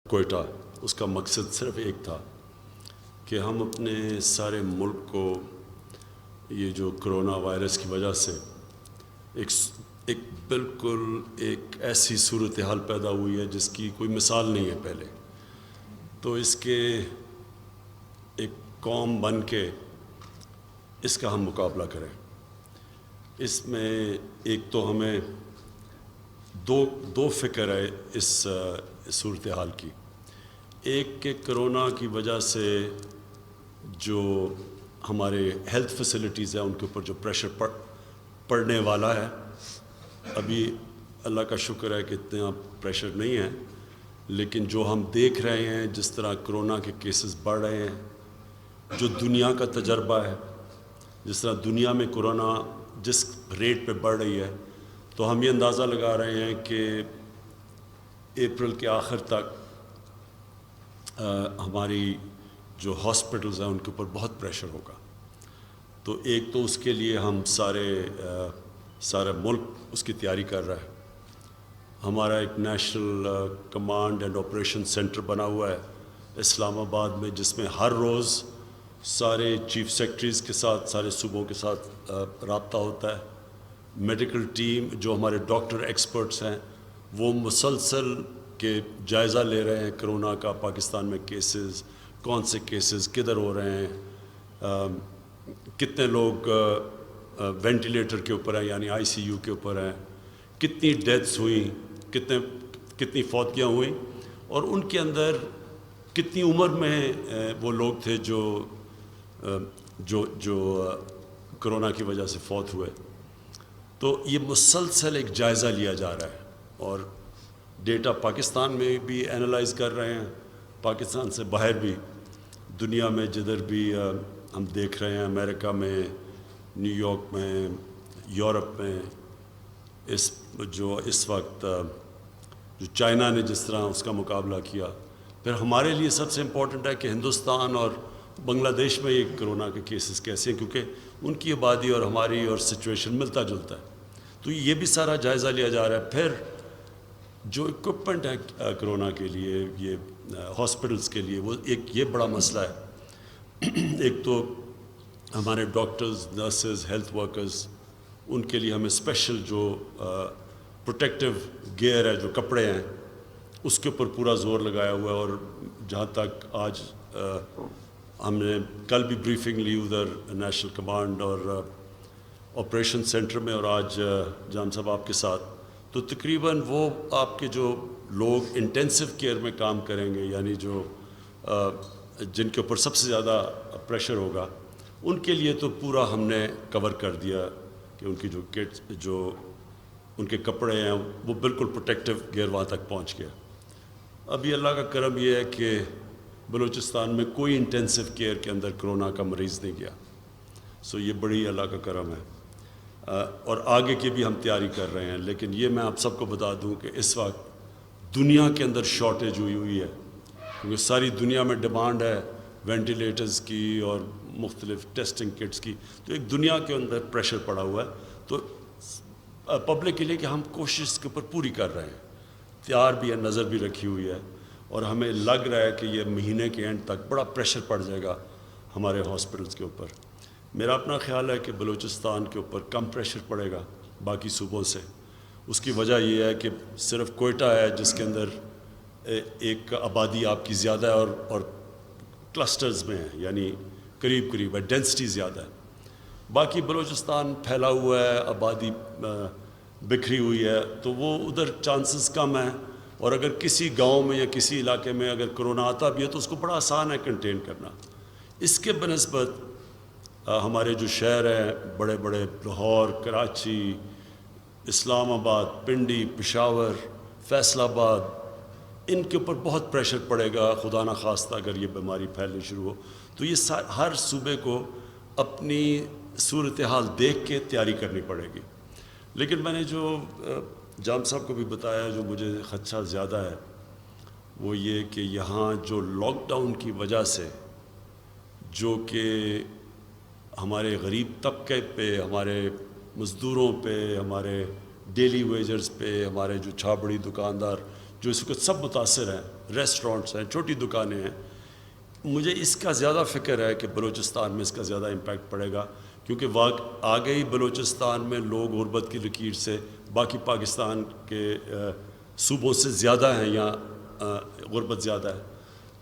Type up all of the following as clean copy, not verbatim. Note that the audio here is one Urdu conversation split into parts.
کوئٹہ، اس کا مقصد صرف ایک تھا کہ ہم اپنے سارے ملک کو یہ جو کرونا وائرس کی وجہ سے ایک بالکل ایک ایسی صورتحال پیدا ہوئی ہے جس کی کوئی مثال نہیں ہے پہلے، تو اس کے ایک قوم بن کے اس کا ہم مقابلہ کریں۔ اس میں ایک تو ہمیں دو فکر ہے اس صورتحال کی۔ ایک کہ کرونا کی وجہ سے جو ہمارے ہیلتھ فیسلٹیز ہیں ان کے اوپر جو پریشر پڑنے والا ہے، ابھی اللہ کا شکر ہے کہ اتنا پریشر نہیں ہے، لیکن جو ہم دیکھ رہے ہیں جس طرح کرونا کے کیسز بڑھ رہے ہیں، جو دنیا کا تجربہ ہے، جس طرح دنیا میں کرونا جس ریٹ پہ بڑھ رہی ہے، تو ہم یہ اندازہ لگا رہے ہیں کہ اپریل کے آخر تک ہماری جو ہاسپٹلز ہیں ان کے اوپر بہت پریشر ہوگا۔ تو ایک تو اس کے لیے ہم سارا ملک اس کی تیاری کر رہا ہے۔ ہمارا ایک national command and operation centre بنا ہوا ہے اسلام آباد میں، جس میں ہر روز سارے چیف سیکرٹریز کے ساتھ، سارے صوبوں کے ساتھ رابطہ ہوتا ہے۔ میڈیکل ٹیم جو ہمارے ڈاکٹر ایکسپرٹس ہیں وہ مسلسل کے جائزہ لے رہے ہیں کرونا کا، پاکستان میں کیسز، کون سے کیسز کدھر ہو رہے ہیں، کتنے لوگ وینٹیلیٹر کے اوپر ہیں یعنی آئی سی یو کے اوپر ہیں، کتنی ڈیتھس ہوئیں، کتنی فوتیاں ہوئیں، اور ان کے اندر کتنی عمر میں وہ لوگ تھے جو کرونا کی وجہ سے فوت ہوئے۔ تو یہ مسلسل ایک جائزہ لیا جا رہا ہے، اور ڈیٹا پاکستان میں بھی اینالائز کر رہے ہیں، پاکستان سے باہر بھی دنیا میں جدھر بھی ہم دیکھ رہے ہیں، امریکہ میں، نیو یارک میں، یورپ میں، اس وقت جو چائنا نے جس طرح اس کا مقابلہ کیا۔ پھر ہمارے لیے سب سے امپورٹنٹ ہے کہ ہندوستان اور بنگلہ دیش میں یہ کرونا کے کیسز کیسے ہیں، کیونکہ ان کی آبادی اور ہماری اور سچویشن ملتا جلتا ہے، تو یہ بھی سارا جائزہ لیا جا رہا ہے۔ پھر جو اکوپمنٹ ہے کرونا کے لیے، یہ ہاسپٹلس کے لیے، وہ یہ بڑا مسئلہ ہے۔ ایک تو ہمارے ڈاکٹرز، نرسز، ہیلتھ ورکرز، ان کے لیے ہمیں اسپیشل جو پروٹیکٹیو گیئر ہے، جو کپڑے ہیں، اس کے اوپر پورا زور لگایا ہوا ہے۔ اور جہاں تک آج ہم نے کل بھی بریفنگ لی ادھر نیشنل کمانڈ اور آپریشن سینٹر میں، اور آج جام صاحب آپ کے ساتھ، تو تقریباً وہ آپ کے جو لوگ انٹینسو کیئر میں کام کریں گے، یعنی جو جن کے اوپر سب سے زیادہ پریشر ہوگا، ان کے لیے تو پورا ہم نے کور کر دیا کہ ان کی جو کٹس، جو ان کے کپڑے ہیں، وہ بالکل پروٹیکٹیو گیئر وہاں تک پہنچ گیا۔ ابھی اللہ کا کرم یہ ہے کہ بلوچستان میں کوئی انٹینسو کیئر کے اندر کرونا کا مریض نہیں گیا، سو یہ بڑی اللہ کا کرم ہے، اور آگے کی بھی ہم تیاری کر رہے ہیں۔ لیکن یہ میں آپ سب کو بتا دوں کہ اس وقت دنیا کے اندر شارٹیج ہوئی ہے، کیونکہ ساری دنیا میں ڈیمانڈ ہے وینٹیلیٹرز کی اور مختلف ٹیسٹنگ کٹس کی، تو ایک دنیا کے اندر پریشر پڑا ہوا ہے۔ تو پبلک کے لیے کہ ہم کوشش اس کے اوپر پوری کر رہے ہیں، تیار بھی ہے، نظر بھی رکھی ہوئی ہے، اور ہمیں لگ رہا ہے کہ یہ مہینے کے اینڈ تک بڑا پریشر پڑ جائے گا ہمارے ہاسپٹلس کے اوپر۔ میرا اپنا خیال ہے کہ بلوچستان کے اوپر کم پریشر پڑے گا باقی صوبوں سے۔ اس کی وجہ یہ ہے کہ صرف کوئٹہ ہے جس کے اندر ایک آبادی آپ کی زیادہ ہے، اور کلسٹرز میں ہے، یعنی قریب ہے، ڈینسٹی زیادہ ہے۔ باقی بلوچستان پھیلا ہوا ہے، آبادی بکھری ہوئی ہے، تو وہ ادھر چانسز کم ہیں، اور اگر کسی گاؤں میں یا کسی علاقے میں اگر کرونا آتا بھی ہے تو اس کو بڑا آسان ہے کنٹین کرنا۔ اس کے بنسبت ہمارے جو شہر ہیں بڑے بڑے، لاہور، کراچی، اسلام آباد، پنڈی، پشاور، فیصل آباد، ان کے اوپر بہت پریشر پڑے گا خدا نخواستہ اگر یہ بیماری پھیلنی شروع ہو۔ تو یہ ہر صوبے کو اپنی صورتحال دیکھ کے تیاری کرنی پڑے گی۔ لیکن میں نے جو جام صاحب کو بھی بتایا، جو مجھے خدشہ زیادہ ہے وہ یہ کہ یہاں جو لاک ڈاؤن کی وجہ سے جو کہ ہمارے غریب طبقے پہ، ہمارے مزدوروں پہ، ہمارے ڈیلی ویجرز پہ، ہمارے جو چھاپڑی دکاندار جو اس وقت سب متاثر ہیں، ریسٹورانٹس ہیں، چھوٹی دکانیں ہیں، مجھے اس کا زیادہ فکر ہے کہ بلوچستان میں اس کا زیادہ امپیکٹ پڑے گا، کیونکہ آگے ہی بلوچستان میں لوگ غربت کی لکیر سے باقی پاکستان کے صوبوں سے زیادہ ہیں، یا غربت زیادہ ہے.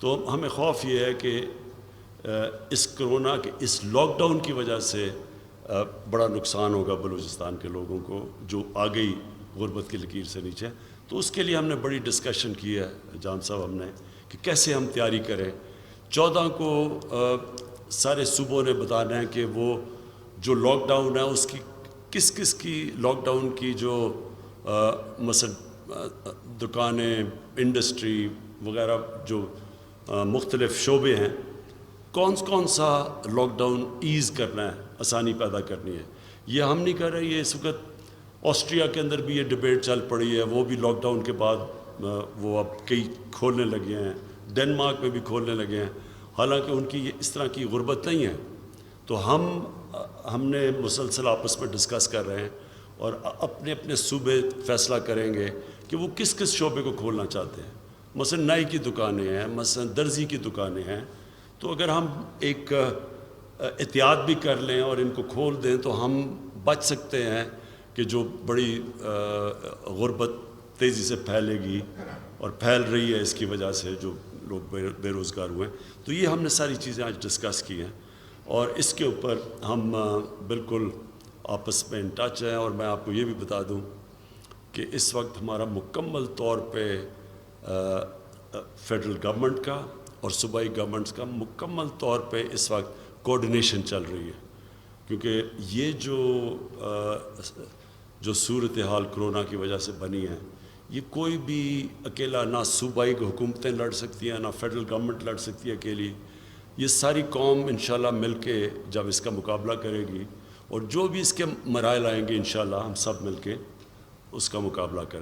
تو ہمیں خوف یہ ہے کہ اس کرونا کے اس لاک ڈاؤن کی وجہ سے بڑا نقصان ہوگا بلوچستان کے لوگوں کو جو آگے ہی غربت کی لکیر سے نیچے. تو اس کے لیے ہم نے بڑی ڈسکشن کی ہے جان صاحب ہم نے کہ کیسے ہم تیاری کریں. 14 کو سارے صوبوں نے بتانا ہے کہ وہ جو لاک ڈاؤن ہے اس کی کس کی لاک ڈاؤن کی جو مثلا دکانیں، انڈسٹری وغیرہ جو مختلف شعبے ہیں، کون سا لاک ڈاؤن ایز کرنا ہے، آسانی پیدا کرنی ہے. یہ ہم نہیں کر رہے. یہ اس وقت آسٹریا کے اندر بھی یہ ڈبیٹ چل پڑی ہے، وہ بھی لاک ڈاؤن کے بعد وہ اب کئی کھولنے لگے ہیں، ڈنمارک میں بھی کھولنے لگے ہیں، حالانکہ ان کی اس طرح کی غربت نہیں ہے. تو ہم نے مسلسل آپس میں ڈسکس کر رہے ہیں اور اپنے اپنے صوبے فیصلہ کریں گے کہ وہ کس شعبے کو کھولنا چاہتے ہیں. مثلا نائی کی دکانیں ہیں، مثلا درزی کی دکانیں ہیں. تو اگر ہم ایک احتیاط بھی کر لیں اور ان کو کھول دیں تو ہم بچ سکتے ہیں کہ جو بڑی غربت تیزی سے پھیلے گی اور پھیل رہی ہے اس کی وجہ سے جو لوگ بے روزگار ہوئے ہیں. تو یہ ہم نے ساری چیزیں آج ڈسکس کی ہیں اور اس کے اوپر ہم بالکل آپس میں ان ٹچ ہیں. اور میں آپ کو یہ بھی بتا دوں کہ اس وقت ہمارا مکمل طور پہ فیڈرل گورنمنٹ کا اور صوبائی گورنمنٹس کا مکمل طور پہ اس وقت کوآرڈینیشن چل رہی ہے، کیونکہ یہ جو صورتحال کرونا کی وجہ سے بنی ہے، یہ کوئی بھی اکیلا نہ صوبائی حکومتیں لڑ سکتی ہیں، نہ فیڈرل گورنمنٹ لڑ سکتی ہے اکیلی. یہ ساری قوم انشاءاللہ مل کے جب اس کا مقابلہ کرے گی اور جو بھی اس کے مراحل آئیں گے انشاءاللہ ہم سب مل کے اس کا مقابلہ کریں گے.